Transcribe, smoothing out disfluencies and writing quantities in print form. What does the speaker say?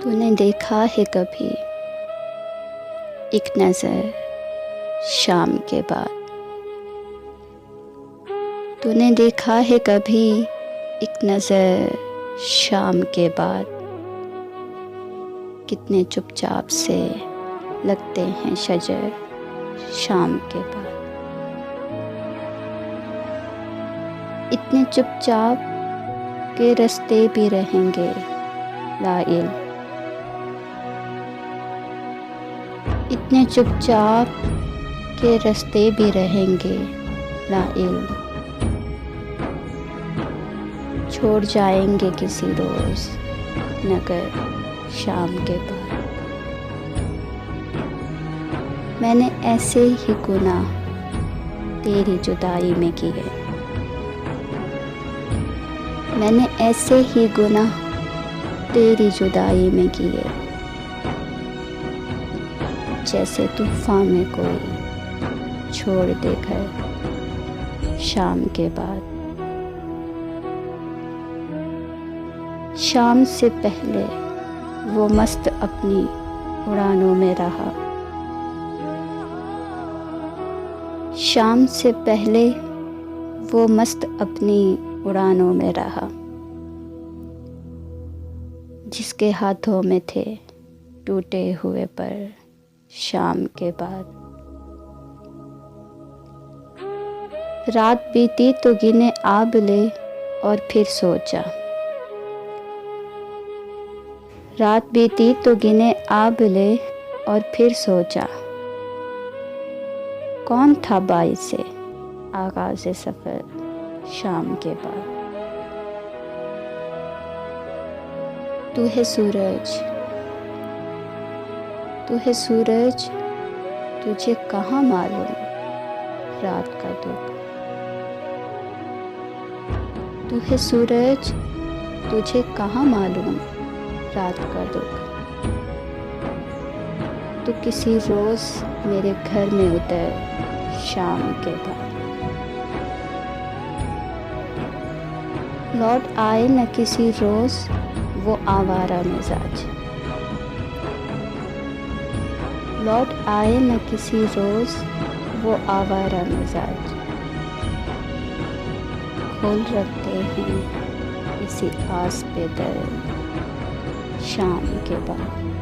तूने देखा है कभी एक नज़र शाम के बाद? तूने देखा है कभी एक नज़र शाम के बाद? कितने चुपचाप से लगते हैं शजर शाम के बाद। इतने चुपचाप के रास्ते भी रहेंगे लाइल। इतने चुपचाप के रास्ते भी रहेंगे लाइल। छोड़ जाएंगे किसी रोज़ नगर शाम के बाद। मैंने ऐसे ही गुनाह तेरी जुदाई में किए। मैंने ऐसे ही गुनाह तेरी जुदाई में किए। जैसे तूफ़ान में कोई छोड़ दे घर शाम के बाद। शाम से पहले वो मस्त अपनी उड़ानों में रहा। शाम से पहले वो मस्त अपनी उड़ानों में रहा। जिसके हाथों में थे टूटे हुए पर शाम के बाद। रात बीती तो गिने आबले और फिर सोचा। रात बीती तो गिने आबले और फिर सोचा। कौन था बाइस से आगाज़ सफ़र शाम के बाद। तू है सूरज, तू है सूरज, तुझे कहाँ मालूम रात का दुख। तू है सूरज, तुझे कहाँ मालूम रात का दुख। तू किसी रोज़ मेरे घर में उतर शाम के बाद। लौट आए न किसी रोज़ वो आवारा मिजाज। लौट आए न किसी रोज़ वो आवारा मिजाज। खोल रखते हैं इसी आस पे दर शाम के बाद।